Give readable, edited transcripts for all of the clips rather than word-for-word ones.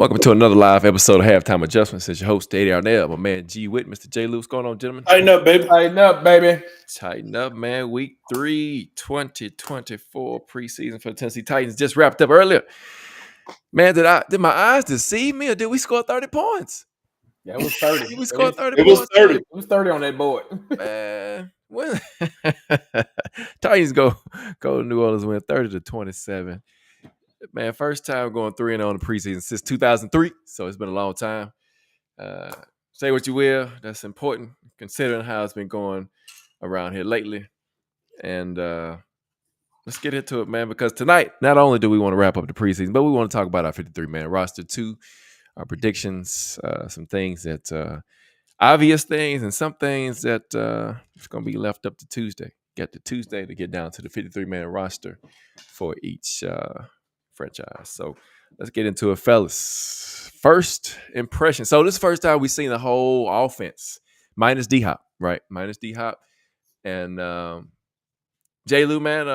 Welcome to another live episode of Halftime Adjustments. It's your host, Eddie Arnell, my man G Witt, Mr. J. Lou. What's going on, gentlemen? Tighten up, baby. Tighten up, baby. Tighten up, man. Week 3, 2024 preseason for the Tennessee Titans just wrapped up earlier. Man, did my eyes deceive me, or did we score 30 points? Yeah, it was 30. We scored 30 It was points. 30. It was 30 on that board. Man, when Titans go to New Orleans, win 30-27. Man, first time going 3-0 in the preseason since 2003, so it's been a long time. Say what you will, that's important considering how it's been going around here lately. And let's get into it, man, because tonight, not only do we want to wrap up the preseason, but we want to talk about our 53-man roster too, our predictions, some things that obvious things and some things that it's going to be left up to Tuesday. Get to Tuesday to get down to the 53-man roster for each franchise. So let's get into it, fellas. First impression. So this is the first time we've seen the whole offense, minus D-Hop, right? Minus D-Hop. And J. Lou, man,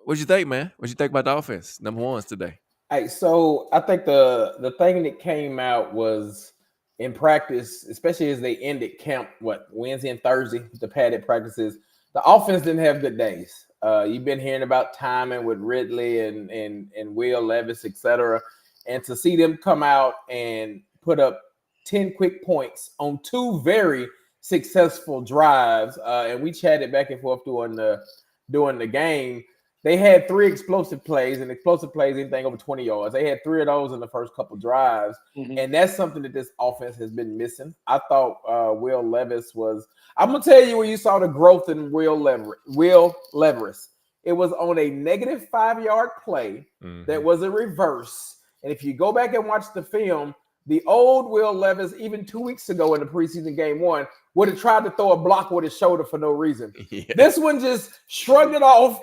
what'd you think, man? What'd you think about the offense? Number ones today. Hey, so I think the thing that came out was in practice, especially as they ended camp, Wednesday and Thursday, the padded practices, the offense didn't have good days. You've been hearing about timing with Ridley and Will Levis, etc. And to see them come out and put up 10 quick points on 2 very successful drives, and we chatted back and forth during the game. They had 3 explosive plays, and explosive plays, anything over 20 yards. They had 3 of those in the first couple drives, and that's something that this offense has been missing. I thought Will Levis was – I'm going to tell you where you saw the growth in Will Levis. It was on a negative 5-yard play that was a reverse. And if you go back and watch the film, the old Will Levis, even 2 weeks ago in the preseason game 1, would have tried to throw a block with his shoulder for no reason. Yeah. This one just shrugged it off,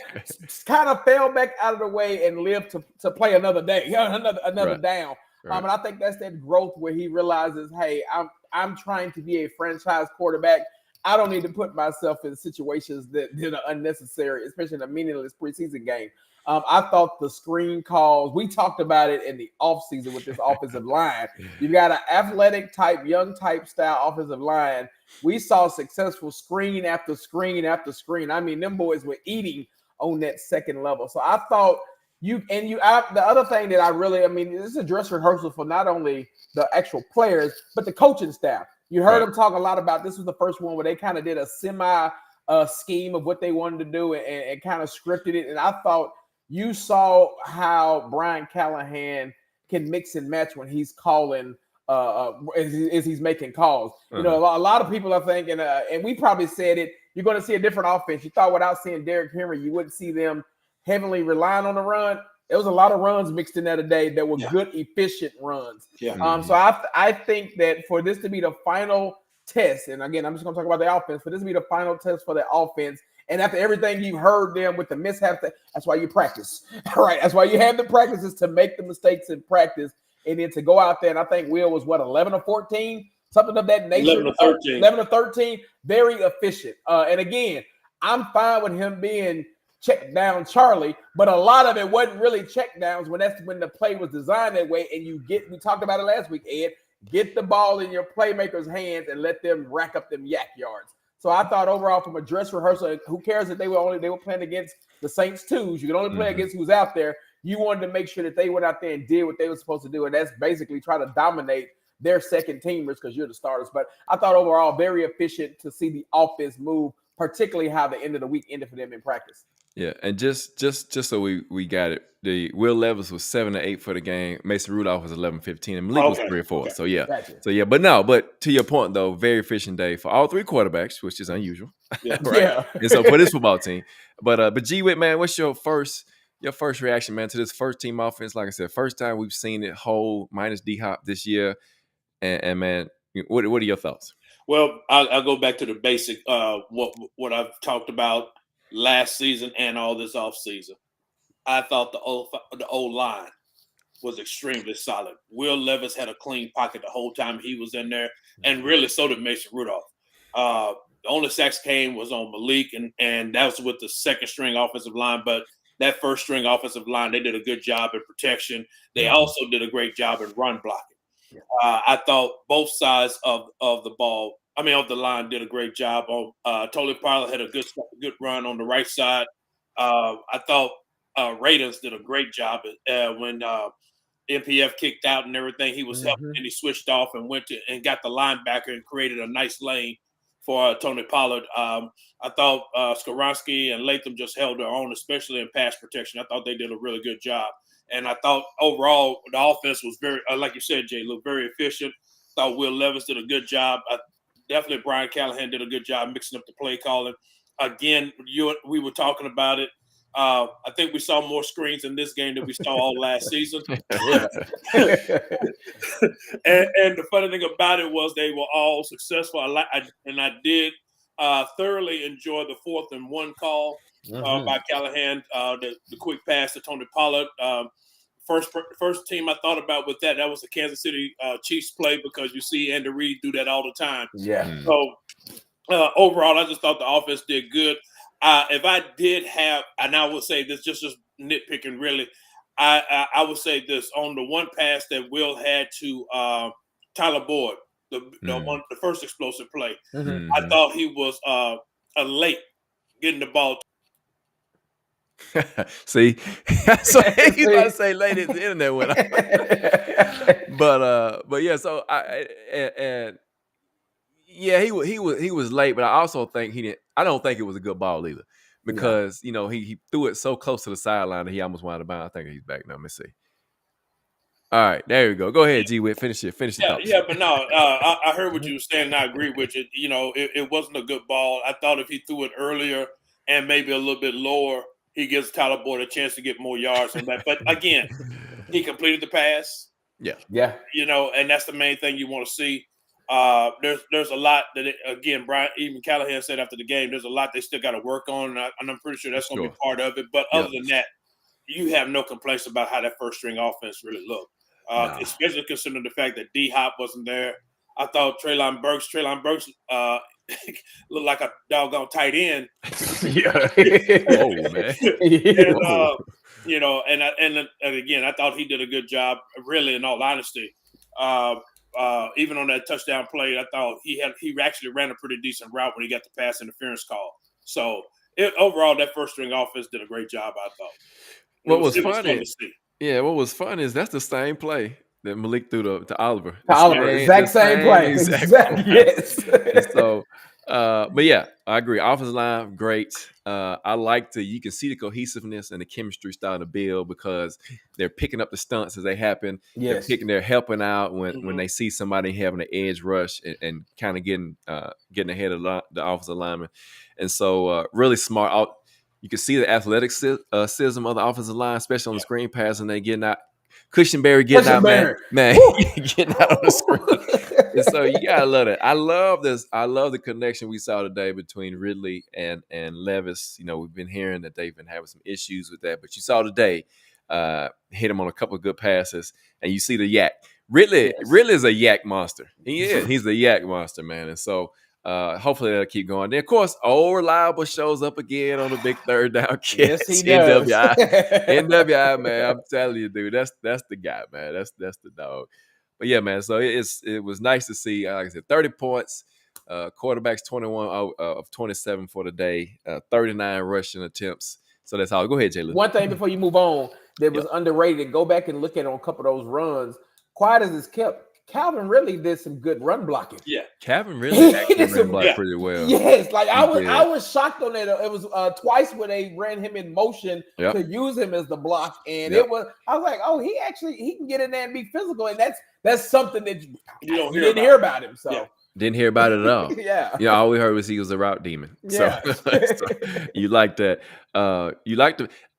kind of fell back out of the way and lived to play another day, another right. down. Right. And I think that's that growth where he realizes, hey, I'm trying to be a franchise quarterback. I don't need to put myself in situations that are unnecessary, especially in a meaningless preseason game. I thought the screen calls, we talked about it in the offseason with this offensive line. You got an athletic type, young type style offensive line. We saw successful screen after screen after screen. I mean, them boys were eating on that second level. So I thought the other thing that this is a dress rehearsal for not only the actual players, but the coaching staff. You heard them talk a lot about, this was the first one where they kind of did a semi scheme of what they wanted to do and kind of scripted it. And I thought you saw how Brian Callahan can mix and match when he's calling, as he's making calls. You know, a lot of people are thinking, and we probably said it, you're going to see a different offense. You thought without seeing Derrick Henry, you wouldn't see them heavily relying on the run. There was a lot of runs mixed in there today that were good, efficient runs. Yeah. So I think that for this to be the final test, and again, I'm just going to talk about the offense, for this to be the final test for the offense, and after everything you've heard them with the mishaps, that's why you practice. All right, that's why you have the practices, to make the mistakes in practice, and then to go out there, and I think Will was, 11 or 14? Something of that nature. 11 or 13. Very efficient. And again, I'm fine with him being check down Charlie, but a lot of it wasn't really check downs when the play was designed that way. And we talked about it last week, Ed, get the ball in your playmakers' hands and let them rack up them yak yards. So I thought overall from a dress rehearsal, who cares if they were playing against the Saints twos? You can only play against who's out there. You wanted to make sure that they went out there and did what they were supposed to do. And that's basically try to dominate their second teamers because you're the starters. But I thought overall very efficient to see the offense move, particularly how the end of the week ended for them in practice. Yeah, and just so we got it, the Will Levis was 7-8 for the game. Mason Rudolph was 11-15, and Malik was 3-4. Okay. So yeah, gotcha. But to your point though, very efficient day for all 3 quarterbacks, which is unusual. Yeah, right. Yeah. And so for this football team, but G Witt, man, what's your first reaction, man, to this first team offense? Like I said, first time we've seen it whole minus D-Hop this year, and man, what are your thoughts? Well, I'll go back to the basic. What I've talked about last season and all this offseason. I thought the O-line was extremely solid. Will Levis had a clean pocket the whole time he was in there, and really so did Mason Rudolph. The only sacks came was on Malik, and that was with the second string offensive line. But that first string offensive line, they did a good job in protection. They also did a great job in run blocking. I thought both sides of the ball, of the line, did a great job. Tony Pollard had a good run on the right side. I thought Raiders did a great job when MPF kicked out and everything. He was helping, and he switched off and went to and got the linebacker and created a nice lane for Tony Pollard. I thought Skoronski and Latham just held their own, especially in pass protection. I thought they did a really good job. And I thought overall the offense was very, like you said, Jay, looked very efficient. Thought Will Levis did a good job. Definitely Brian Callahan did a good job mixing up the play calling. Again, we were talking about it. I think we saw more screens in this game than we saw all last season. And the funny thing about it was they were all successful. I did thoroughly enjoy the 4th and 1 call by Callahan, the quick pass to Tony Pollard. First team I thought about with that was the Kansas City Chiefs play, because you see Andy Reid do that all the time. Yeah. So overall, I just thought the offense did good. If I did have, and I would say this just nitpicking really, I would say this on the one pass that Will had to Tyler Boyd, the first explosive play. I thought he was late getting the ball. See, so he's about to say late as the internet went off. But yeah, so he was late, but I also think I don't think it was a good ball either, because he threw it so close to the sideline that he almost wound up bound. I think he's back now. Let me see. All right, there you go. Go ahead, G. Witt. Finish it. Yeah, but no, I heard what you were saying, and I agree with you. It wasn't a good ball. I thought if he threw it earlier and maybe a little bit lower, he gives Tyler Boyd a chance to get more yards on that. But again, he completed the pass. Yeah. And that's the main thing you want to see. There's a lot that again, Brian, even Callahan said after the game, there's a lot they still got to work on, and I'm pretty sure that's going to be part of it. But other than that, you have no complaints about how that first string offense really looked, especially considering the fact that D Hop wasn't there. I thought Treylon Burks looked like a doggone tight end. Yeah. Oh man. And again, I thought he did a good job, really, in all honesty. Even on that touchdown play, I thought he actually ran a pretty decent route when he got the pass interference call. So overall, that first string offense did a great job, I thought. What was fun is that's the same play that Malik threw to Oliver. Exact same play. Exactly. Yes. So, but yeah, I agree. Offensive line, great. I like you can see the cohesiveness and the chemistry starting to build, because they're picking up the stunts as they happen. Yes. They're helping out when they see somebody having an edge rush and kind of getting ahead of the offensive lineman. And so really smart. You can see the athleticism of the offensive line, especially on the screen pass, and they getting out. Cushenberry getting out, man, getting out on the screen. And so you gotta love it. I love this. I love the connection we saw today between Ridley and Levis. We've been hearing that they've been having some issues with that, but you saw today hit him on a couple of good passes, and you see the yak.Ridley is a yak monster. He is. He's a yak monster, man. And so hopefully that'll keep going. Then of course, old Reliable shows up again on the big third down catch. Yes, he does. NWI, man. I'm telling you, dude, that's the guy, man. That's the dog. But yeah, man. So it was nice to see. Like I said, 30 points. Quarterbacks 21 of 27 for the day. 39 rushing attempts. So that's all. Go ahead, Jalen. One thing before you move on that was underrated. Go back and look at on a couple of those runs. Quiet as it's kept, Calvin really did some good run blocking. Yeah, Calvin really ran block pretty well. Yes, like I was shocked on that. It was twice where they ran him in motion to use him as the block, and I was like, oh, he can get in there and be physical, and that's something that you didn't hear about him. So. Didn't hear about it at all. All we heard was he was a route demon. Yeah. So you like that. I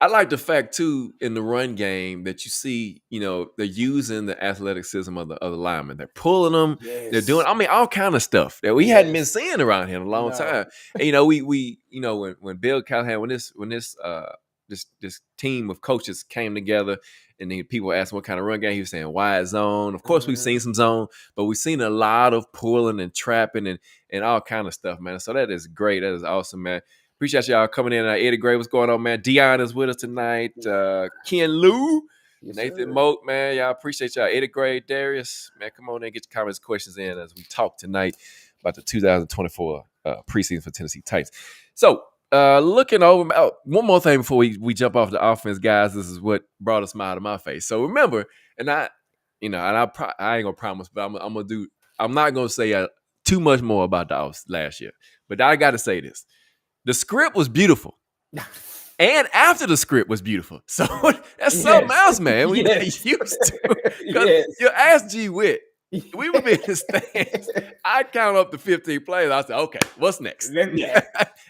like the fact too in the run game that you see, they're using the athleticism of the linemen. They're pulling them. Yes. They're doing, all kind of stuff that we hadn't been seeing around here in a long time. And, we when Bill Callahan, when this team of coaches came together, and then people asked what kind of run game, he was saying wide zone. Of course, we've seen some zone, but we've seen a lot of pulling and trapping and all kind of stuff, man. So that is great. That is awesome, man. Appreciate y'all coming in. Eddie Gray, what's going on, man? Dion is with us tonight. Ken Lou, Yes, Nathan sir. Moak, man, y'all appreciate y'all. 8th grade, Darius, man, come on in, get your comments, questions in as we talk tonight about the 2024 preseason for Tennessee Titans. So, looking over, one more thing before we jump off the offense, guys. This is what brought a smile to my face. So remember, I ain't gonna promise, but I'm not gonna say too much more about the offense last year. But I got to say this: the script was beautiful. And after the script was beautiful. So that's something else, man. We got used to. Because you ask G Witt, we would be in the stands. I'd count up to 15 players. I said, okay, what's next? Yeah.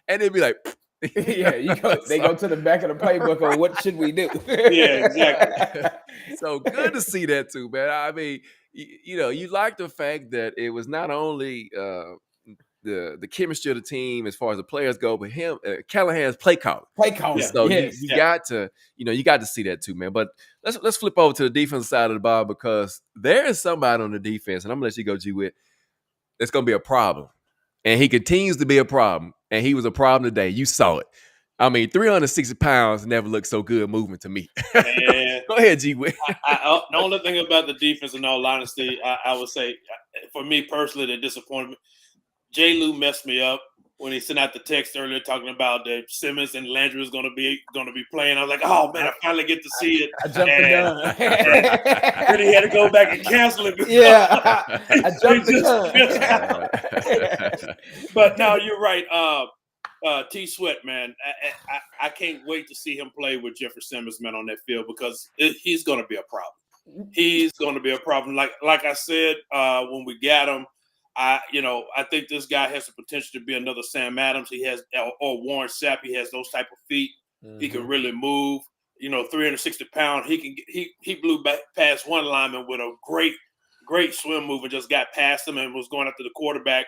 And they'd be like, they go to the back of the playbook on what should we do. Yeah, exactly. So good to see that too, man. I mean, you like the fact that it was not only the chemistry of the team as far as the players go, but Callahan's play calling. So you got to see that too, man. But let's flip over to the defensive side of the ball, because there is somebody on the defense, and I'm gonna let you go, G Witt, that's gonna be a problem. And he continues to be a problem. And he was a problem today. You saw it. I mean, 360 pounds never looked so good moving to me. Go ahead, G Witt. The only thing about the defense, in all honesty, I would say, for me personally, the disappointment, J. Lou messed me up when he sent out the text earlier talking about that Simmons and Landry was going to be playing. I was like, oh man, I finally get to see it. I jumped the gun. Then he had to go back and cancel it. Yeah, I jumped the gun. But no, you're right. T. Sweat, man, I can't wait to see him play with Jeffrey Simmons, man, on that field, because he's going to be a problem. He's going to be a problem. Like I said, when we got him, I think this guy has the potential to be another Sam Adams. He has, or Warren Sapp. He has those type of feet. Mm-hmm. He can really move. 360 pounds. He blew back past one lineman with a great swim move and just got past him and was going after the quarterback.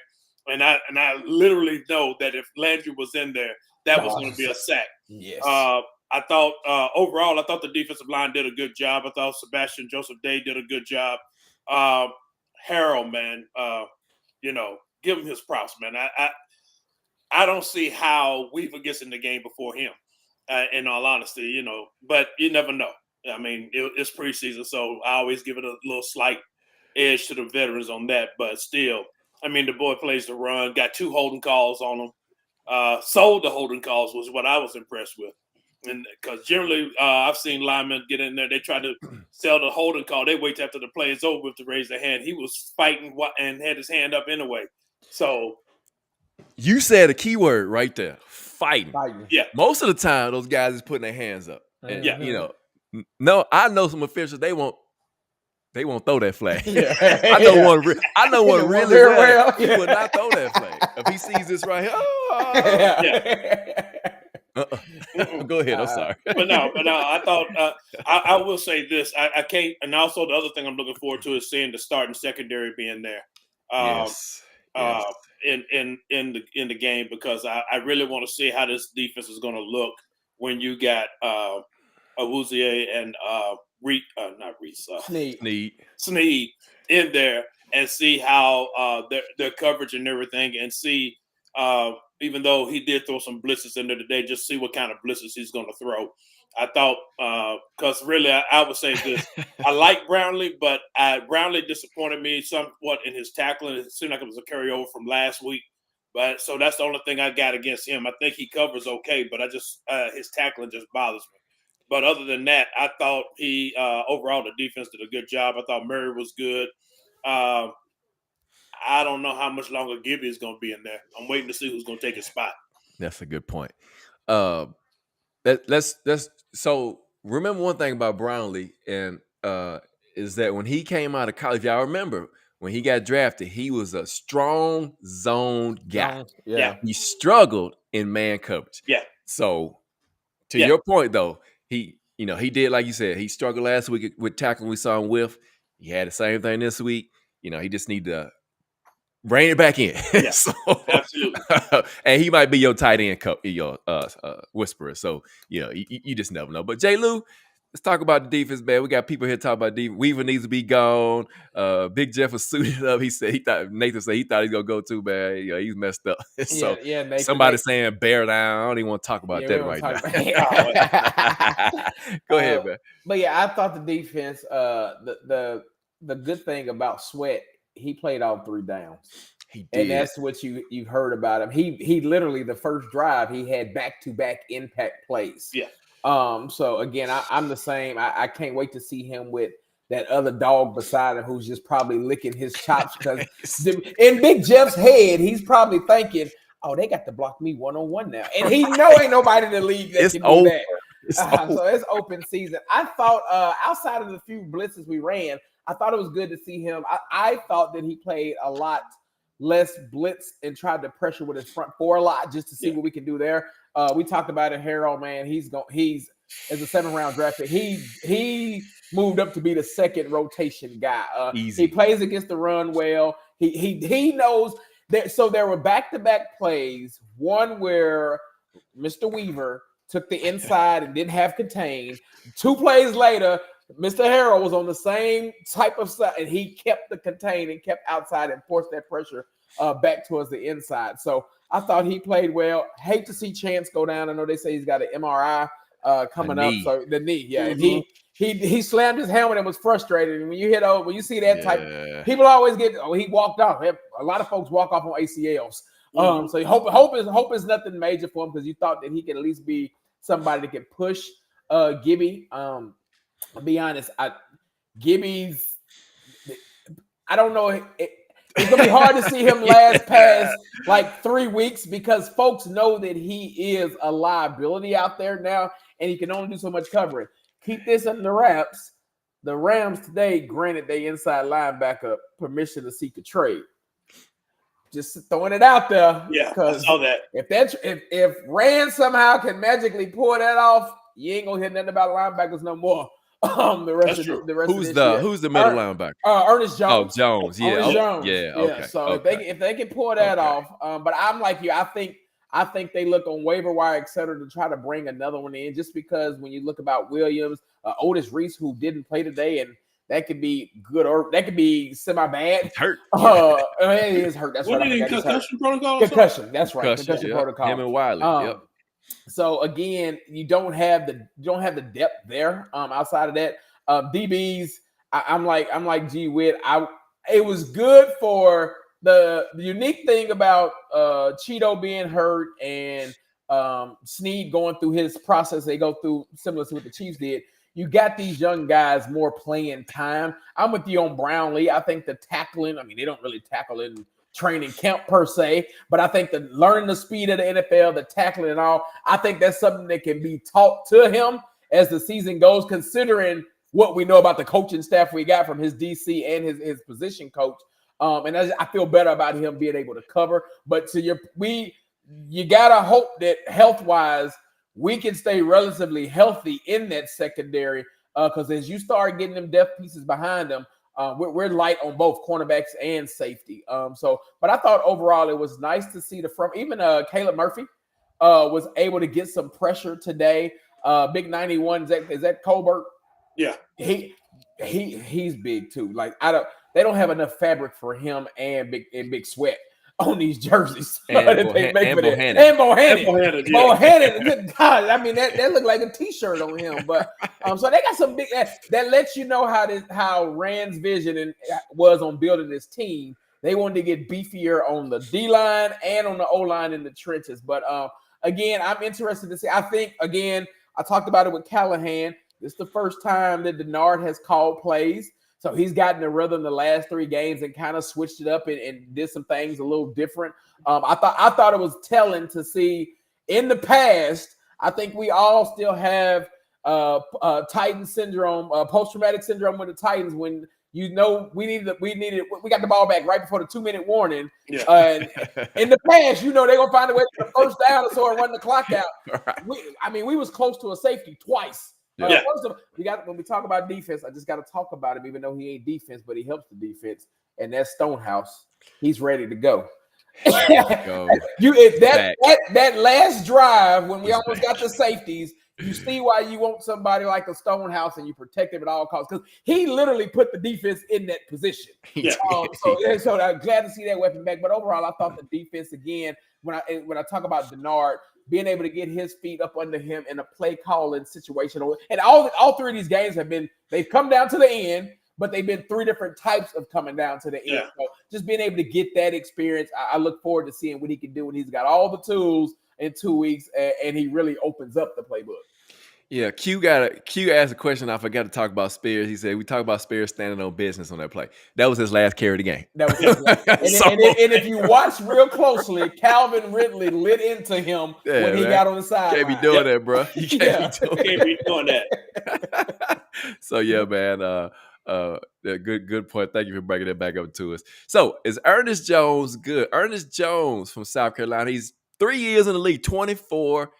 And I literally know that if Landry was in there, that was going to be a sack. Yes. I thought overall, the defensive line did a good job. I thought Sebastian Joseph Day did a good job. Harold, man. Give him his props, man. I don't see how Weaver gets in the game before him, in all honesty, but you never know. I mean, it's preseason, so I always give it a little slight edge to the veterans on that, but still, I mean, the boy plays the run, got 2 holding calls on him, sold the holding calls was what I was impressed with. And because generally I've seen linemen get in there, they try to sell the holding call. They wait after the play is over with to raise their hand. He was fighting and had his hand up anyway. So you said a key word right there: fighting. Yeah. Most of the time, those guys is putting their hands up. And, no, I know some officials they won't throw that flag. Yeah. I know one really well. He would not throw that flag if he sees this right here. Go ahead. I'm sorry. But no, I thought I will say this. I can't, and also the other thing I'm looking forward to is seeing the starting secondary being there. In the game, because I really want to see how this defense is going to look when you got Awuzie and Snead in there, and see how their coverage and everything, and see even though he did throw some blitzes in there today, just see what kind of blitzes he's going to throw. I thought, because really, I would say this. I like Brownlee, but Brownlee disappointed me somewhat in his tackling. It seemed like it was a carryover from last week. But so that's the only thing I got against him. I think he covers okay, but his tackling just bothers me. But other than that, I thought he overall the defense did a good job. I thought Murray was good. I don't know how much longer Gibby is going to be in there. I'm waiting to see who's going to take his spot. That's a good point. So remember one thing about Brownlee, and is that when he came out of college, y'all remember when he got drafted, he was a strong zone guy. Yeah. He struggled in man coverage. Yeah. So to your point though, he did, like you said, he struggled last week with tackling. We saw him with. He had the same thing this week. He just need to rein it back in. Yeah, absolutely. And he might be your tight end, your whisperer. So you just never know. But J. Lou, Let's talk about the defense, man. We got people here talking about defense. Weaver needs to be gone. Big Jeff was suited up. He said Nathan said he thought he was gonna go too, man. Yeah, he's messed up. So Nathan, somebody saying bear down. I don't even want to talk about that right now. Go ahead, man. But yeah, I thought the defense, the good thing about Sweat, he played all 3 downs. He did. And that's what you heard about him. He literally, the first drive, he had back-to-back impact plays. Yeah. So again, I'm the same. I can't wait to see him with that other dog beside him who's just probably licking his chops because in Big Jeff's head, he's probably thinking, "Oh, they got to block me 1-on-1 now," and he know ain't nobody in the league that can do that. So it's open season. I thought outside of the few blitzes we ran, I thought it was good to see him. I thought that he played a lot less blitz and tried to pressure with his front 4 a lot just to see what we can do there. We talked about it, Harold, man. He's as a 7th-round draft pick. He moved up to be the 2nd rotation guy. He plays against the run well. He knows that. So there were back-to-back plays. One where Mr. Weaver took the inside and didn't have contain. 2 plays later, Mr. Harrell was on the same type of side, and he kept the contain and kept outside and forced that pressure back towards the inside. So I thought he played well. Hate to see Chance go down. I know they say he's got an MRI coming up. So the knee, yeah. Mm-hmm. He slammed his helmet and was frustrated. And when you when you see that type, people always get. Oh, he walked off. A lot of folks walk off on ACLs. So hope is nothing major for him because you thought that he could at least be somebody that could push Gibby. I'll be honest, Gibby's. I don't know. It's gonna be hard to see him last past like 3 weeks because folks know that he is a liability out there now, and he can only do so much covering. Keep this under the wraps. The Rams today granted their inside linebacker permission to seek a trade. Just throwing it out there. Yeah, I saw that. If Rand somehow can magically pull that off, you ain't gonna hear nothing about linebackers no more. The rest of who's the middle linebacker? Ernest Jones. Oh, Jones. Yeah. Ernest Jones. Yeah. Okay. So if they can pull that off, but I'm like you. I think they look on waiver wire, et cetera, to try to bring another one in. Just because when you look about Williams, Otis Reese, who didn't play today, and that could be good or that could be semi-bad. It's hurt. It is hurt. That's right. Concussion protocol. Concussion. That's right. Concussion protocol. Him and Wiley. So again, you don't have the depth there. Outside of that, DBs, I'm like G Witt. It was good for the unique thing about Cheeto being hurt and Snead going through his process. They go through similar to what the Chiefs did. You got these young guys more playing time. I'm with you on Brownlee. I think the tackling. I mean, they don't really tackle in training camp per se, but I think the learning the speed of the NFL, the tackling and all, I think that's something that can be taught to him as the season goes, considering what we know about the coaching staff we got from his DC and his position coach. And I feel better about him being able to cover. But you gotta hope that health-wise we can stay relatively healthy in that secondary because as you start getting them depth pieces behind them, we're light on both cornerbacks and safety. But I thought overall it was nice to see the front. Even Caleb Murphy was able to get some pressure today. Big 91, is that Colbert? Yeah, he's big too. Like they don't have enough fabric for him and Big Sweat on these jerseys. And Bohannon. Good God, I mean that looked like a T-shirt on him. But so they got some big that lets you know how Rand's vision was on building this team. They wanted to get beefier on the D line and on the O line in the trenches. But again, I'm interested to see. I think again, I talked about it with Callahan. This is the first time that Denard has called plays. So he's gotten the rhythm the last 3 games and kind of switched it up and did some things a little different. I thought it was telling to see in the past. I think we all still have Titan syndrome, post-traumatic syndrome with the Titans when we got the ball back right before the 2-minute warning. Yeah. In the past, they're gonna find a way to the first down or so and run the clock out. Right. We was close to a safety twice. First of all, when we talk about defense, I just got to talk about him, even though he ain't defense, but he helps the defense. And that's Stonehouse. He's ready to go. That last drive when we almost got the safeties, You see why you want somebody like a Stonehouse and you protect him at all costs, because he literally put the defense in that position. Yeah. So I'm glad to see that weapon back. But overall, I thought the defense again, when I talk about Denard, being able to get his feet up under him in a play calling situation, and all three of these games they've come down to the end, but they've been three different types of coming down to the end. Yeah. So just being able to get that experience, I look forward to seeing what he can do when he's got all the tools in 2 weeks, and he really opens up the playbook. Yeah, Q asked a question. I forgot to talk about Spears. He said we talked about Spears standing on business on that play. That was his last carry of the game. That was his last. And if you watch real closely, Calvin Ridley lit into him when he got on the side. Can't be doing that, bro. You can't be doing that. So yeah, man. Good point. Thank you for bringing that back up to us. So is Ernest Jones good? Ernest Jones from South Carolina. He's 3 years in the league, 24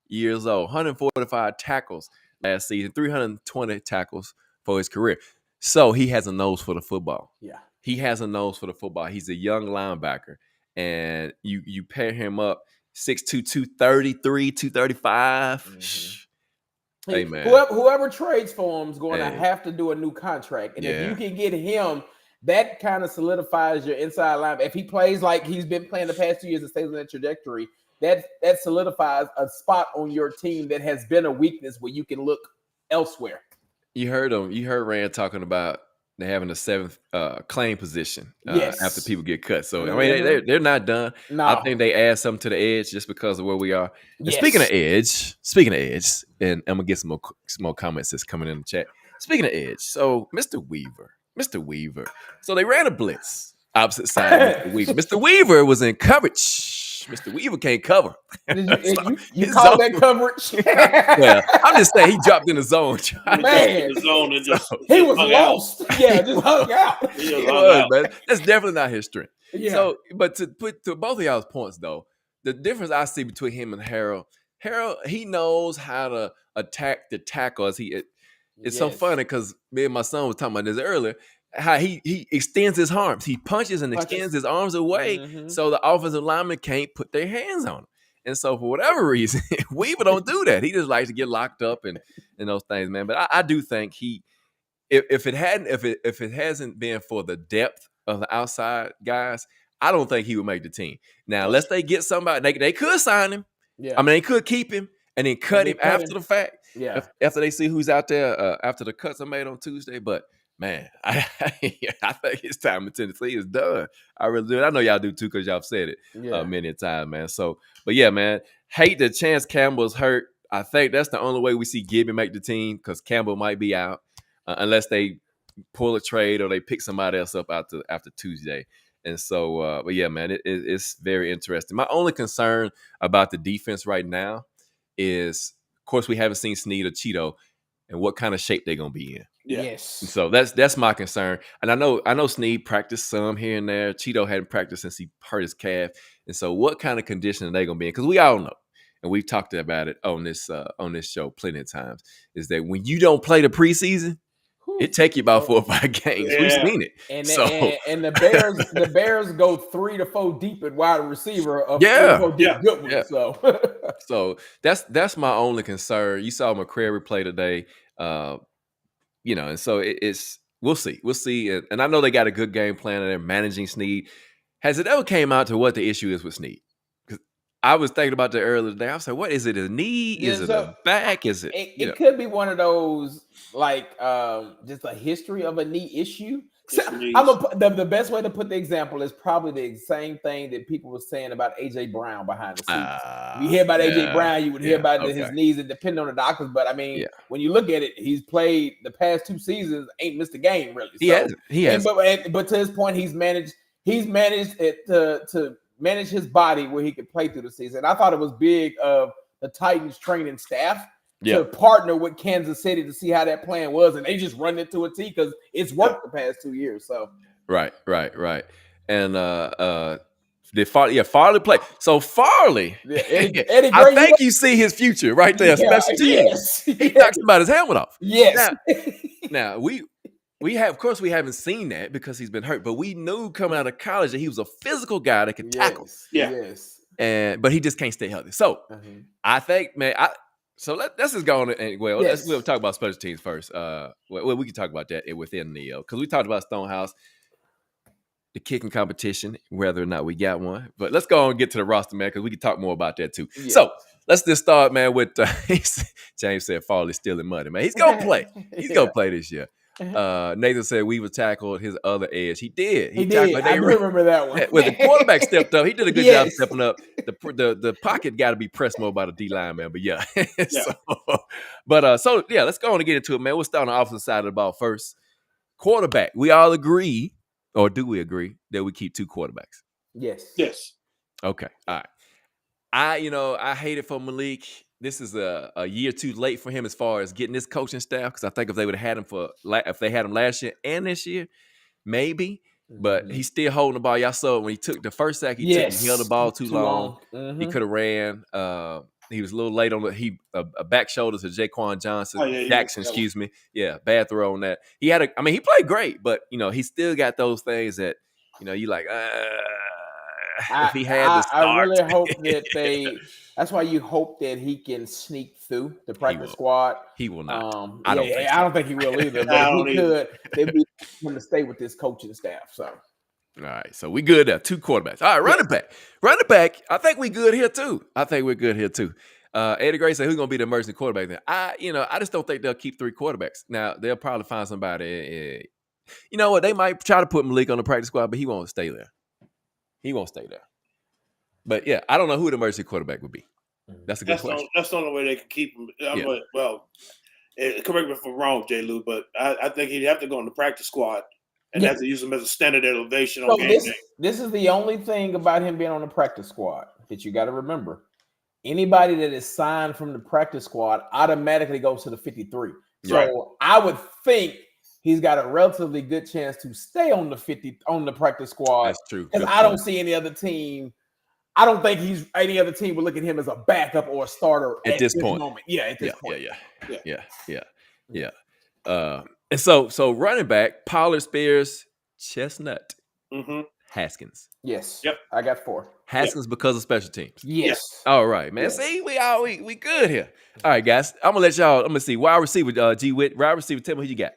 years old, 145 tackles last season, 320 tackles for his career. So he has a nose for the football. Yeah. He has a nose for the football. He's a young linebacker. And you pair him up 6'2", 233, 235. Mm-hmm. Hey, man. Whoever trades for him is going to have to do a new contract. And if you can get him, that kind of solidifies your inside line. If he plays like he's been playing the past 2 years and stays on that trajectory, that solidifies a spot on your team that has been a weakness where you can look elsewhere. You heard him. You heard Rand talking about they having a seventh claim position after people get cut. So I mean, they're not done. No. I think they add something to the edge just because of where we are. Yes. Speaking of edge, and I'm gonna get some more comments that's coming in the chat. Speaking of edge, so Mr. Weaver. So they ran a blitz opposite side of Mr. Weaver. Mr. Weaver was in coverage. Mr. Weaver can't cover. You call that coverage? Yeah, I'm just saying he dropped in the zone. Man, he was lost. Yeah, just hung out. He was, man. That's definitely not his strength. Yeah. So, but to put to both of y'all's points though, the difference I see between him and Harold, he knows how to attack the tackle. It's so funny because me and my son was talking about this earlier. How he extends his arms. He punches and extends his arms away so the offensive lineman can't put their hands on him. And so for whatever reason, Weaver don't do that. He just likes to get locked up and those things, man. But I do think if it hasn't been for the depth of the outside guys, I don't think he would make the team. Now, unless they get somebody, they could sign him. Yeah. I mean, they could keep him and then cut him after the fact. Yeah. After they see who's out there after the cuts are made on Tuesday. But man, I think his time in Tennessee is done. I really do. I know y'all do too because y'all have said it many a time, man. So, but yeah, man, hate that Chance Campbell's hurt. I think that's the only way we see Gibby make the team because Campbell might be out unless they pull a trade or they pick somebody else up after Tuesday. And so, but yeah, man, it's very interesting. My only concern about the defense right now is, of course, we haven't seen Snead or Cheeto and what kind of shape they're going to be in. Yeah. Yes. So that's my concern. And I know Snead practiced some here and there. Cheeto hadn't practiced since he hurt his calf. And so what kind of condition are they going to be in? Because we all know, and we've talked about it on this show plenty of times, is that when you don't play the preseason, it take you about 4 or 5 games. Yeah. We've seen it. And the Bears go 3 to 4 deep at wide receiver. Good one. So that's my only concern. You saw McCrary play today. And so we'll see. And I know they got a good game plan and they're managing Snead. Has it ever came out to what the issue is with Snead? Because I was thinking about that earlier today. I was like, what is it? A knee? Is it a back? Is it? It could be one of those just a history of a knee issue. The best way to put the example is probably the same thing that people were saying about AJ Brown behind the scenes. You hear about AJ Brown, you would hear about his knees, and depending on the doctors. But I mean, when you look at it, he's played the past 2 seasons, ain't missed a game really. He has. But to his point, he's managed it to manage his body where he could play through the season. I thought it was big of the Titans training staff to partner with Kansas City to see how that plan was, and they just run it to a T because it's worked the past 2 years. So right. And Farley play. So Farley, Eddie I think you see his future right there. Special teams. Yes. He knocks about his helmet off. Yes. Now we have, of course, we haven't seen that because he's been hurt, but we knew coming out of college that he was a physical guy that could tackle. Yes. But he just can't stay healthy. So I think, man, So let's just go on and Yes. we'll talk about special teams first. We can talk about that within the because we talked about Stonehouse, the kicking competition, whether or not we got one. But let's go on and get to the roster, man, because we can talk more about that too. Yeah. So let's just start, man, with James said Fall is still in money, man. He's gonna play. He's gonna play this year. Nathan said Weaver tackled his other edge. He did. He did. I remember that one. When the quarterback stepped up, he did a good job stepping up. The pocket got to be pressed more by the D line, man. But yeah, so let's go on and get into it, man. We'll start on the offensive side of the ball first. Quarterback. We all agree, or do we agree that we keep 2 quarterbacks? Yes. Okay. All right. I hate it for Malik. This is a year too late for him as far as getting this coaching staff, because I think if they would have had him if they had him last year and this year, maybe. But he's still holding the ball. Y'all saw when he took the first sack, he held the ball too long. He could have ran. He was a little late on a back shoulder to Jaquan Jackson, excuse me. Yeah, bad throw on that. He played great, but he still got those things that you like. If he had to start. I really hope that that's why you hope that he can sneak through the practice squad. He will not. I don't think he will either. But if he could, they'd be going to stay with this coaching staff. So, all right. So we good there. 2 quarterbacks. All right, running back. I think we good here too. Eddie Gray said, "Who's gonna be the emergency quarterback?" Then I just don't think they'll keep 3 quarterbacks. Now they'll probably find somebody. You know what? They might try to put Malik on the practice squad, but he won't stay there. But yeah, I don't know who the emergency quarterback would be. That's a good question. That's the only way they can keep him. Well, correct me if I'm wrong, J. Lou, but I think he'd have to go on the practice squad and have to use him as a standard elevation on game day. This is the only thing about him being on the practice squad that you got to remember. Anybody that is signed from the practice squad automatically goes to the 53. So I would think he's got a relatively good chance to stay on the practice squad. That's true. Because I don't see any other team. I don't think any other team would look at him as a backup or a starter at this point. Moment. Yeah, at this point. Yeah. And so running back, Pollard, Spears, Chestnut, Haskins. Yes. Yep. I got 4. Haskins because of special teams. Yes. All right, man. Yes. See, we good here. All right, guys. I'm gonna see. Wide receiver, G Witt. Wide receiver, tell me who you got.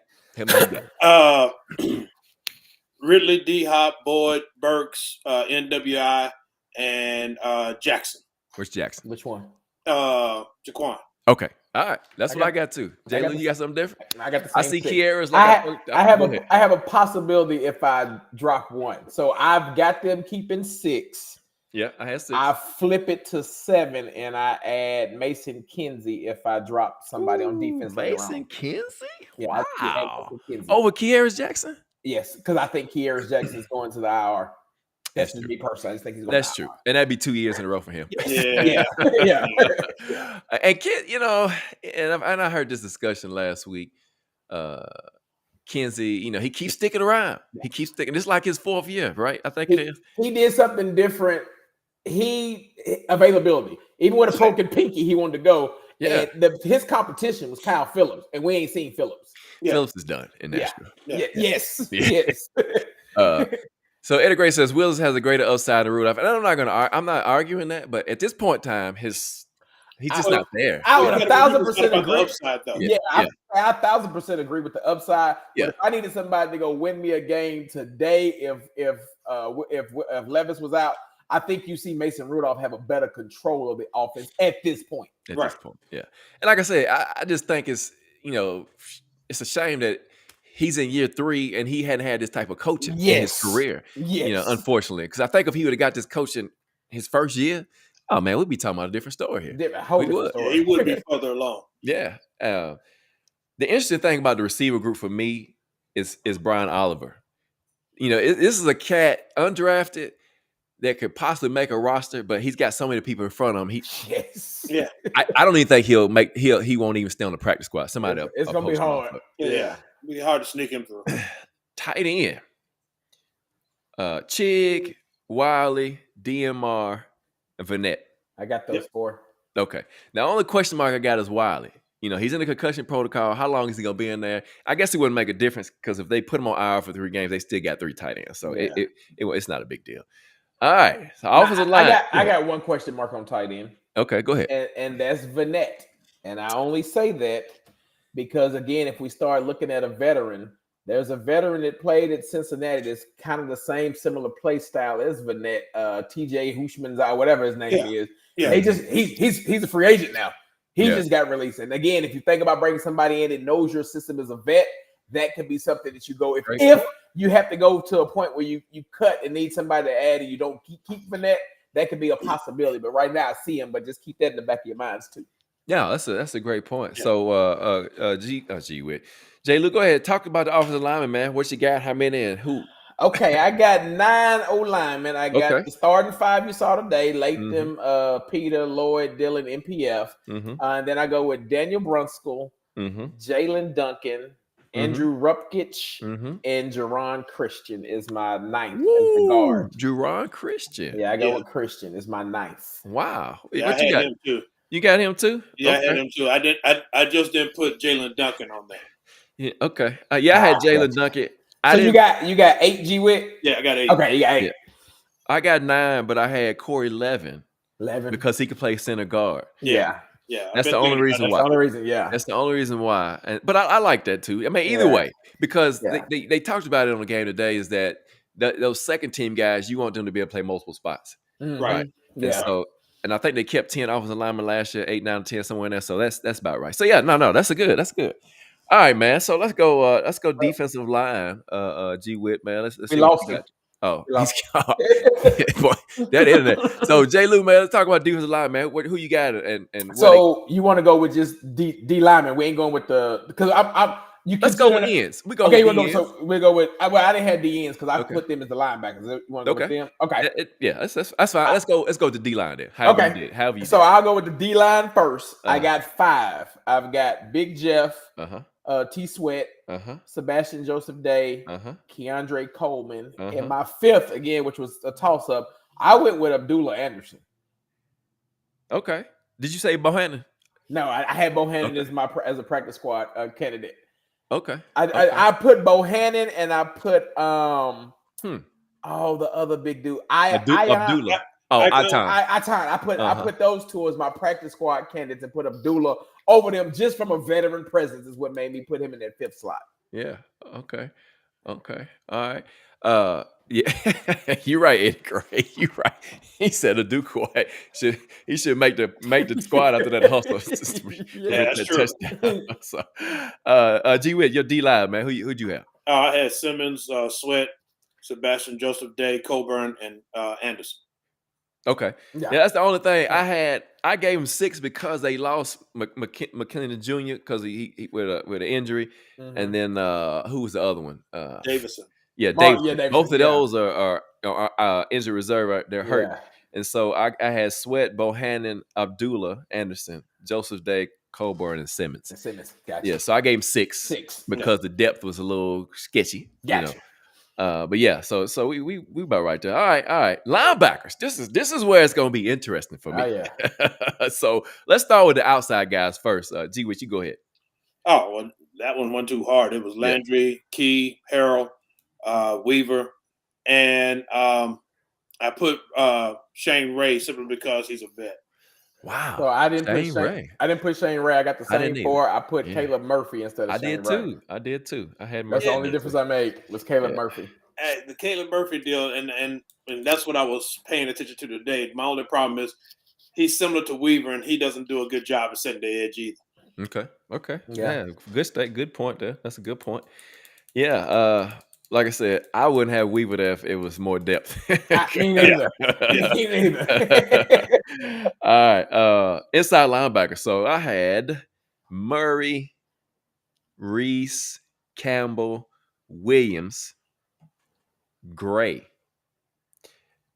Ridley, D Hop, Boyd, Burks, NWI, and Jackson. Where's Jackson? Which one? Jaquan. Okay. All right. That's what I got too. Jalen, you got something different? I got the same I see thing. Kiera's I have a possibility if I drop 1. So I've got them keeping 6. Yeah, I had 6. I flip it to 7 and I add Mason Kinsey if I drop somebody on defense. Mason Kinsey? Yeah, wow. Over Kiera's Jackson? Yes, because I think Kiera's Jackson is going to the IR. That's just me personally. I just think he's going That's true. And that'd be 2 years in a row for him. Yeah. And Kid, and I heard this discussion last week. Kinsey, he keeps sticking around. He keeps sticking. It's like his 4th year, right? I think it is. He did something different. Availability. Even with a broken pinky, he wanted to go. Yeah. And his competition was Kyle Phillips, and we ain't seen Phillips. Yeah. Phillips is done in Nashville. Yeah. Yes. So Eddie Gray says Willis has a greater upside than Rudolph, and I'm not arguing that, but at this point in time, he's just not there. I would 1,000% agree. Upside, though. I 1,000% agree with the upside. Yeah. But if I needed somebody to go win me a game today, if Levis was out, I think you see Mason Rudolph have a better control of the offense at this point. At this point, yeah. And like I said, I just think it's a shame that he's in year 3 and he hadn't had this type of coaching in his career. Yes. Unfortunately, because I think if he would have got this coaching his first year, oh man, we'd be talking about a different story here. Story. Yeah, he would be further along. Yeah. The interesting thing about the receiver group for me is Brian Oliver. This is a cat undrafted that could possibly make a roster, but he's got so many people in front of him. I don't even think he won't even stay on the practice squad. Somebody else. It's gonna be hard. Yeah. It'll be hard to sneak him through. Tight end. Chig, Wiley, DMR, and Vanette. I got those 4. Okay. Now, the only question mark I got is Wiley. He's in the concussion protocol. How long is he going to be in there? I guess it wouldn't make a difference because if they put him on IR for 3 games, they still got 3 tight ends. So it's not a big deal. All right. So offensive line. I got one question mark on tight end. Okay, go ahead. And that's Vanette. And I only say that because, again, if we start looking at a veteran, there's a veteran that played at Cincinnati that's kind of the same similar play style as Vanette, TJ Hushmanzai, whatever his name is. Yeah. They just he's a free agent now. He Yeah. just got released. And again, if you think about bringing somebody in that knows your system as a vet, that could be something that you go if you have to go to a point where you cut and need somebody to add and you don't keep Vanette, that could be a possibility. But right now I see him, but just keep that in the back of your minds too. Yeah, that's a great point. Yeah. So Jay Lou, go ahead. Talk about the offensive lineman, man. What you got? How many and who? Okay, I got 9 O linemen. I got the starting 5 you saw today: Latham, Peter, Lloyd, Dillon, MPF. And then I go with Daniel Brunskill, Jalen Duncan, Andrew Rupkich, and Jerron Christian is my 9th as the guard. Jerron Christian. Yeah, I go with Christian is my 9th. Wow. Yeah, what I you had got? him too. You got him too? Yeah, I had him too. I just didn't put Jalen Duncan on there. Yeah, okay. I had Jalen Duncan. So you got 8 G Witt? Yeah, I got 8. Okay, you got 8. Yeah. I got 9, but I had Corey Levin 11 because he could play center guard. Yeah. That's the only reason why. That's the only reason, yeah. That's the only reason why. But I like that too. I mean, either way, because they talked about it on the game today, is that those second team guys, you want them to be able to play multiple spots. Right. Yeah. And I think they kept 10 offensive linemen last year, 8, 9, 10, somewhere in there. So that's about right. So yeah, no, that's good. That's good. All right, man. So let's go defensive line. G Witt, man. Let's we see lost him. Oh, he's gone. Boy, that internet. So Jay Lou, man, let's talk about defensive line, man. Who you got and so you want to go with just D lineman? We ain't going with because let's go with ends. We go. Okay, with so we go with. Well, I didn't have the ends because I put them as the linebackers. You want to go with them? Okay. That's fine. Let's go with the D line then. However you did. So I'll go with the D line first. I got 5. I've got Big Jeff, T Sweat, Sebastian Joseph Day, Keandre Coleman, and my 5th again, which was a toss up. I went with Abdullah Anderson. Okay. Did you say Bohannon? No, I had Bohannon as a practice squad candidate. Okay. I put Bohannon and I put the other big dude. Abdullah. I put those 2 as my practice squad candidates and put Abdullah over them just from a veteran presence is what made me put him in that 5th slot. Yeah. Okay. All right. Yeah, you're right, Eddie Gray. You're right. He said Aduku should make the squad after that hustle. That's true. So, G Witt, your D line, man. Who'd you have? I had Simmons, Sweat, Sebastian Joseph Day, Coburn, and Anderson. Okay, yeah, that's the only thing I had. I gave him 6 because they lost McKinnon Jr. because he with an injury, and then who was the other one? Davison. Yeah, Davidson. Both of those are injured reserve. They're hurt, and so I had Sweat, Bohannon, Abdullah, Anderson, Joseph Day, Coburn, and Simmons. Gotcha. Yeah, so I gave him 6 because the depth was a little sketchy. Gotcha. But yeah, so we about right there. All right. Linebackers. This is where it's gonna be interesting for me. Oh yeah. So let's start with the outside guys first. G Witt, you go ahead. Oh well, that one went too hard. It was Landry, Key, Harrell, Weaver, and I put Shane Ray simply because he's a vet. Wow. So I didn't put Shane Ray. I got the same 4. I put Caleb Murphy instead of Shane Ray. I did too. I had Murphy. That's the only difference I made was Caleb Murphy. The Caleb Murphy deal, and that's what I was paying attention to today. My only problem is he's similar to Weaver, and he doesn't do a good job of setting the edge either. Okay. Yeah. Good point there. That's a good point. Yeah. Like I said, I wouldn't have Weaver there if it was more depth. Me neither. Me neither. All right. Inside linebacker. So I had Murray, Reese, Campbell, Williams, Gray.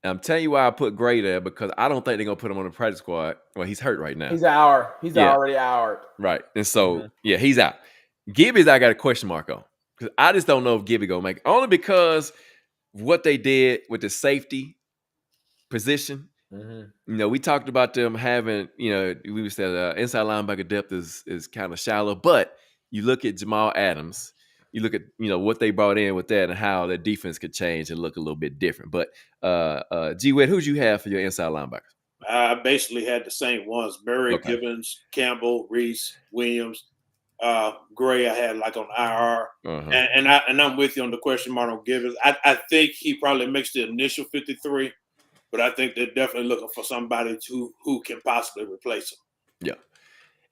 And I'm telling you why I put Gray there, because I don't think they're gonna put him on the practice squad. Well, he's hurt right now. He's already out. Right. And so he's out. Gibby's I got a question mark on. Because I just don't know if Gibby gonna make it. Only because what they did with the safety position. We talked about them having, we said inside linebacker depth is kind of shallow, but you look at Jamal Adams, you look at what they brought in with that and how their defense could change and look a little bit different. But G Witt, who'd you have for your inside linebackers? I basically had the same ones: Murray, Okay. Gibbons, Campbell, Reese, Williams, Gray. I had like on IR, Uh-huh. and I'm with you on the question mark on Gibbons. I think he probably makes the initial 53, but I think they're definitely looking for somebody who can possibly replace him. Yeah.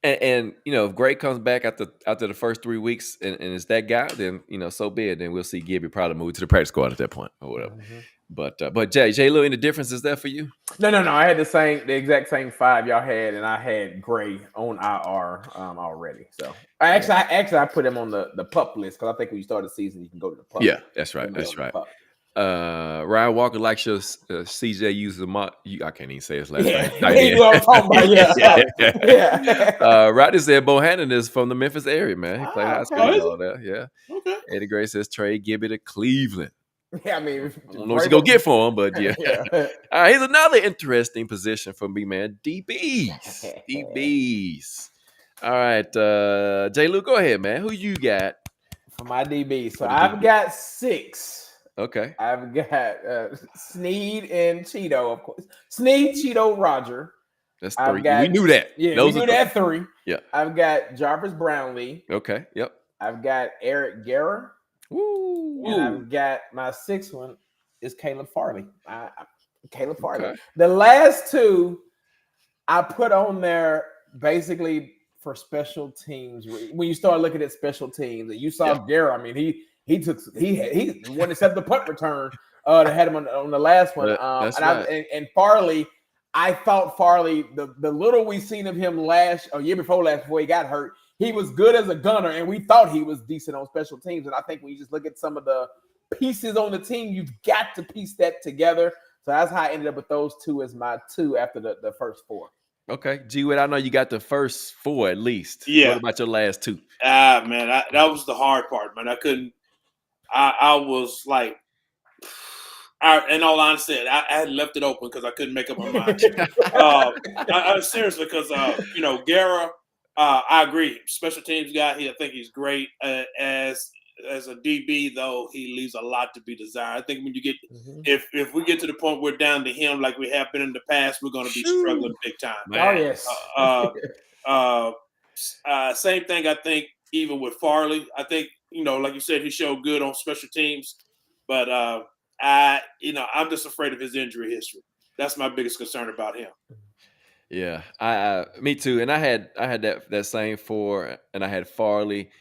And if Gray comes back after the first 3 weeks and it's that guy, then so be it. Then we'll see Gibby probably move to the practice squad at that point or whatever. But Jay Lou, any differences there for you? No. I had the exact same 5 y'all had, and I had Gray on IR already. So I put him on the pup list because I think when you start the season, you can go to the pup. Yeah, that's right. That's right. Ryan Walker likes your CJ uses I can't even say his last name. He know what I'm talking about. Yeah. Rodney said Bohannon is from the Memphis area, man. He played high school okay. and all that. Yeah. Okay. Eddie Gray says trade Gibby to Cleveland. Yeah, I mean, I don't know what you go get for him, but yeah. Yeah. All right, here's another interesting position for me, man. DBs. DBs. All right, Jay Lou, go ahead, man. Who you got? For my DB. So For the I've DB. got 6. Okay. I've got Sneed and Cheeto, of course. Sneed, Cheeto, Roger. That's I've 3. got- We knew that. Yeah, Those we are knew that 3. Yeah. I've got Jarvis Brownlee. Okay. Yep. I've got Eric Guerra. Woo. And I've got my 6th one is Caleb Farley. Caleb Farley. Okay. The last 2 I put on there basically for special teams. When you start looking at special teams, and you saw Guerra, I mean, he won except the punt return that had him on the last one. That's and right. and Farley, I thought Farley, the little we seen of him year before last, before he got hurt, he was good as a gunner, and we thought he was decent on special teams. And I think when you just look at some of the pieces on the team, you've got to piece that together. So that's how I ended up with those 2 as my 2 after the first 4. Okay. G-Wit, I know you got the first 4 at least. Yeah. What about your last 2? Man, that was the hard part, man. I couldn't. I was like, in all honesty, I had left it open because I couldn't make up my mind. Seriously, because Guerra, I agree. Special teams guy, I think he's great. As a DB, though, he leaves a lot to be desired. I think when you get, if we get to the point we're down to him like we have been in the past, we're going to be struggling big time. Man. Oh yes. Same thing. I think even with Farley, I think like you said, he showed good on special teams, but I'm just afraid of his injury history. That's my biggest concern about him. Yeah, me too. And I had that same 4, and I had Farley.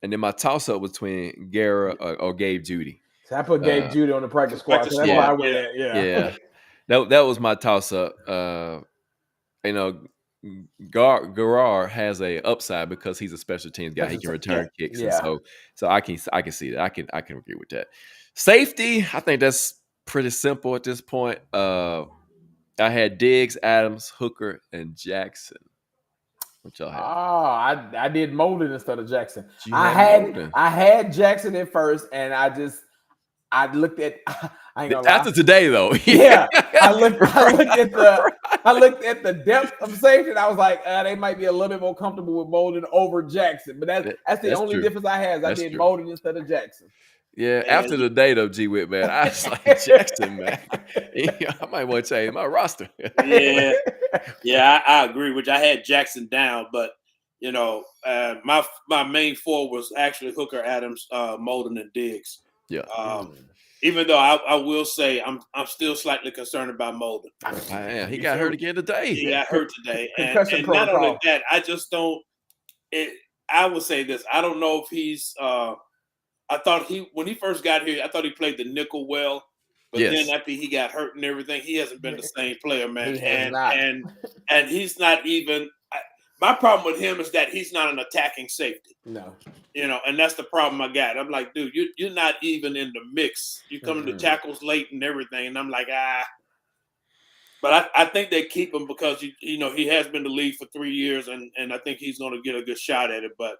And then my toss-up between Guerra or Gabe Judy. So I put Gabe Judy on the practice squad. So that's why I went at. Yeah. That was my toss-up. Garrar has a upside because he's a special teams guy. He can return kicks. Yeah. And so I can see that. I can agree with that. Safety, I think that's pretty simple at this point. I had Diggs, Adams, Hooker, and Jackson. What y'all have? Oh, I did Molden instead of Jackson. I had Jackson at first, and I looked at. I ain't gonna after lie. today though. Yeah, I looked at the depth of safety, and I was like, they might be a little bit more comfortable with Molden over Jackson. But that's the only difference I had. I did Molden instead of Jackson. Yeah, after the day though, G-Wit, man, I was like, Jackson, man. I might want to change my roster. Yeah, I agree. Which I had Jackson down, but my main 4 was actually Hooker, Adams, Molden, and Diggs. Yeah. Even though I will say I'm still slightly concerned about Molden. He got hurt again today. He got hurt today, and not only that, I just don't. I would say this: I don't know if he's. I thought when he first got here, I thought he played the nickel well, but then after he got hurt and everything, he hasn't been the same player, man. And he's not even. My problem with him is that he's not an attacking safety. No. And that's the problem I got. I'm like, dude, you're not even in the mix. You come into tackles late and everything, and I'm like, But I think they keep him because he has been in the league for 3 years, and I think he's going to get a good shot at it. But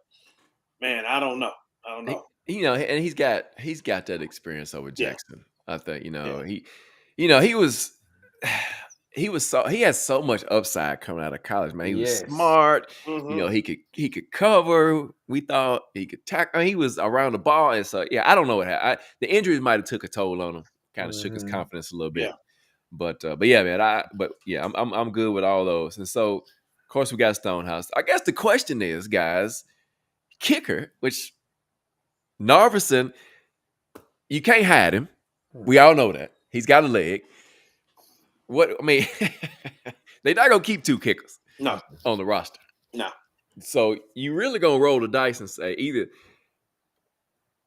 man, I don't know. And he's got that experience over Jackson. I think he has so much upside coming out of college, man. He was smart. Mm-hmm. He could cover. We thought he could tackle. He was around the ball, and so I don't know what happened. The injuries might have took a toll on him, kind of shook his confidence a little bit. But yeah, man. I'm good with all those. And so, of course, we got Stonehouse. I guess the question is, guys, kicker, which Narveson, you can't hide him. We all know that he's got a leg. What I mean, they're not gonna keep two kickers No, on the roster. no. So you really gonna roll the dice and say either,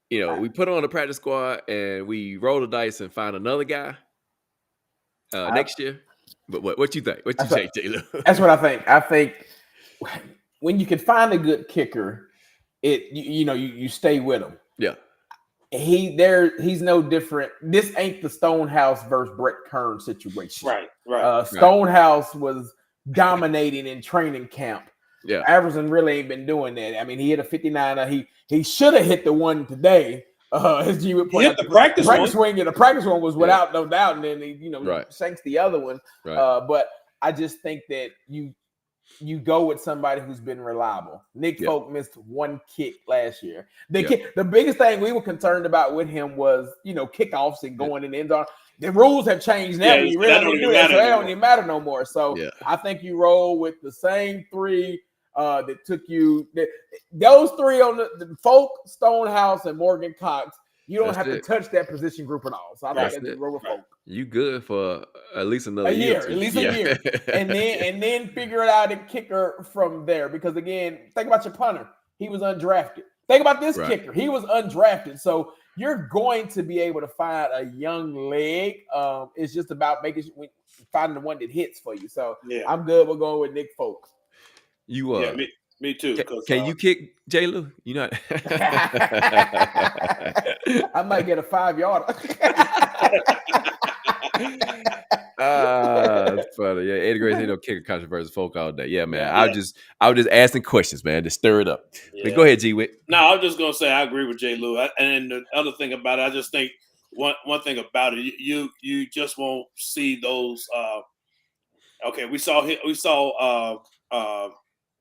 we put on the practice squad and we roll the dice and find another guy next year. But what you think? What you think, Taylor? That's what I think. I think when you can find a good kicker, you stay with him. Yeah. He's no different. This ain't the Stonehouse versus Brett Kern situation. Right. Stonehouse was dominating in training camp. Yeah. Iverson really ain't been doing that. I mean, he hit a 59er. He should have hit the one today. As G would point He out, hit the practice swing, and the practice one was without no doubt, and then he Right. shanks the other one. Right. But I just think that you go with somebody who's been reliable. Nick Folk missed one kick last year. The biggest thing we were concerned about with him was, kickoffs and going in the end zone. The rules have changed now. You really don't do that, so they don't even matter no more. So I think you roll with the same three that took you. Those three on the Folk, Stonehouse, and Morgan Cox. You don't have to touch that position group at all. So I think that's roll with Folk. You good for at least another year, year. At least a year. And then figure it out and kicker from there. Because again, think about your punter. He was undrafted. Think about this kicker. He was undrafted. So you're going to be able to find a young leg. It's just about finding the one that hits for you. So I'm good. We're going with Nick Folk. You me too. Can you kick J. Lou? You not? I might get a 5-yarder. That's funny. Yeah, Eddie Gray said he'll kick a controversial folk all day. Yeah, man. I was just asking questions, man, to stir it up. Yeah. But go ahead, G Witt. No, I was just gonna say I agree with J. Lou. And the other thing about it, I just think one thing about it, you just won't see those. We saw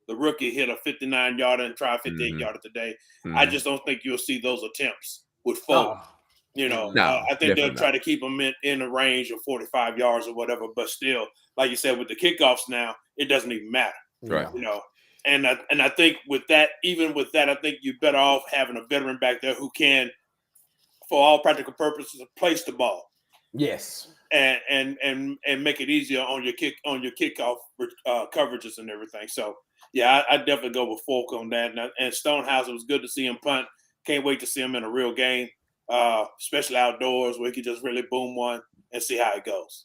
the rookie hit a 59-yarder and try a 58-yarder today. Mm-hmm. I just don't think you'll see those attempts with Folk. I think they'll try to keep them in the range of 45 yards or whatever. But still, like you said, with the kickoffs now, it doesn't even matter. Right. And I think with that, I think you're better off having a veteran back there who can, for all practical purposes, place the ball. Yes. And make it easier on your kickoff coverages and everything. So yeah, I definitely go with Folk on that. And Stonehouse, it was good to see him punt. Can't wait to see him in a real game, especially outdoors where he could just really boom one and see how it goes.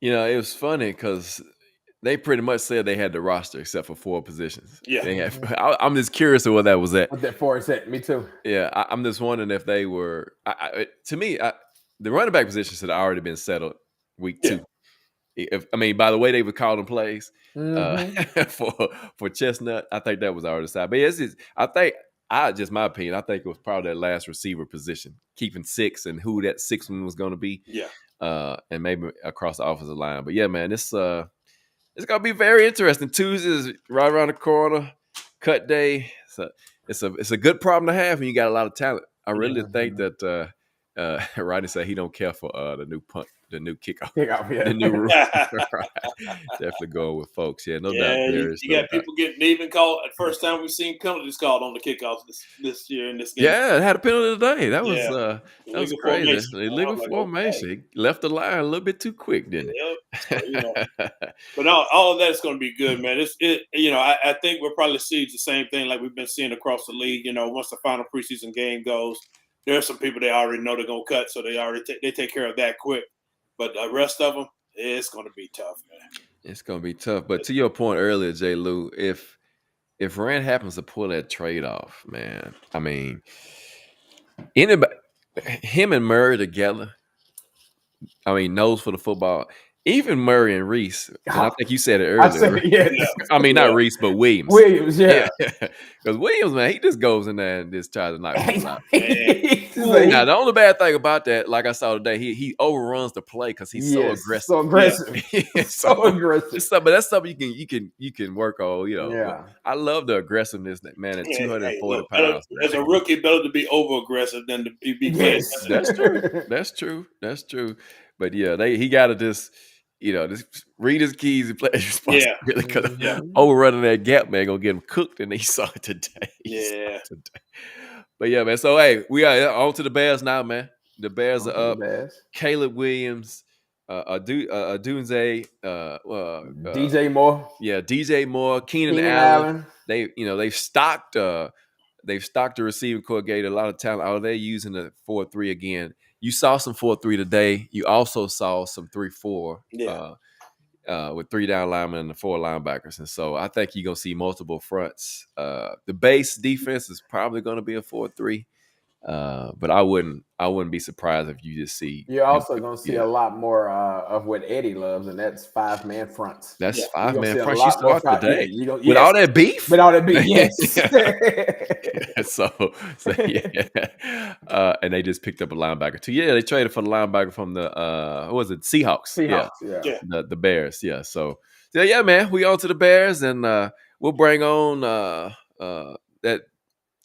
It was funny because they pretty much said they had the roster except for 4 positions. Yeah, I'm just curious of what that was at. What that 4 is at? Me too. Yeah, I'm just wondering if they were. To me, the running back positions had already been settled week 2. By the way they were calling plays for Chestnut, I think that was already decided. But just my opinion, I think it was probably that last receiver position, keeping 6 and who that 6th one was going to be. Yeah, and maybe across the offensive line. But yeah, man, it's going to be very interesting. Tuesday is right around the corner, cut day. So it's a good problem to have when you got a lot of talent. I really think that Rodney said he don't care for the new punt, the new kickoff, the new rule. Definitely going with folks. Yeah, no doubt. You got people getting even called. The first time we've seen penalties called on the kickoffs this year in this game. Yeah, it had a penalty today. That was crazy. Illegal formation. He left the line a little bit too quick, didn't he? Yep. But all of that is going to be good, man. I think we'll probably see the same thing like we've been seeing across the league. Once the final preseason game goes, there are some people they already know they're going to cut, so they take care of that quick. But the rest of them, it's going to be tough, man. It's going to be tough. But to your point earlier, J. Lou, if Rand happens to pull that trade off, man, I mean, him and Murray together, nose for the football. Even Murray and Reese, and I think you said it earlier. Not Reese, but Williams. Yeah. Because Williams, man, he just goes in there and just tries to knock him out. Now, the only bad thing about that, like I saw today, he overruns the play because he's so aggressive. So aggressive. So aggressive. But that's something you can work on. I love the aggressiveness that man at 240 pounds. As a rookie, better to be over aggressive than to be That's true. That's true. But yeah, he got to just just read his keys and play his responsibility. Because overrunning that gap, man, gonna get him cooked, and he saw it today. Yeah. But yeah, man. So hey, we are on to the Bears now, man. The Bears are up. Caleb Williams, Adunze, DJ Moore. Yeah, DJ Moore, Keenan Allen. They've stocked the receiving corps, gate a lot of talent. Oh, they're using the 4-3 again. You saw some 4-3 today. You also saw some 3-4 with 3 down linemen and the 4 linebackers. And so I think you're gonna see multiple fronts. The base defense is probably gonna be a 4-3. But I wouldn't be surprised if you just see. You're also going to see a lot more of what Eddie loves, and that's 5-man fronts. That's 5-man fronts. You start today with all that beef. With all that beef, yes. so and they just picked up a linebacker too. Yeah, they traded for the linebacker from the what was it? Seahawks. Yeah. The Bears. Yeah. So yeah, man, we on to the Bears, and we'll bring on that.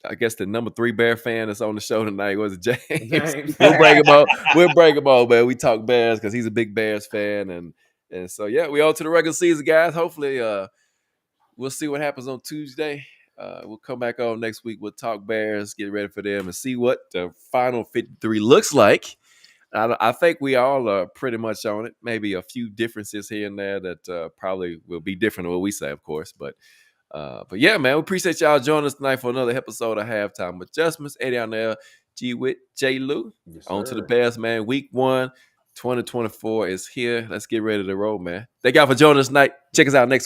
I guess the number 3 Bear fan that's on the show tonight was James. We'll bring him on. Man. We talk Bears because he's a big Bears fan, and so yeah, we on to the regular season, guys. Hopefully, we'll see what happens on Tuesday. We'll come back on next week. We'll talk Bears, get ready for them, and see what the final 53 looks like. I think we all are pretty much on it. Maybe a few differences here and there that probably will be different than what we say, of course, but yeah, man, we appreciate y'all joining us tonight for another episode of Halftime Adjustments. Eddie on there, G Wit, J Lou. Yes, on to the Bears, man. Week 1, 2024 is here. Let's get ready to roll, man. Thank y'all for joining us tonight. Check us out next week.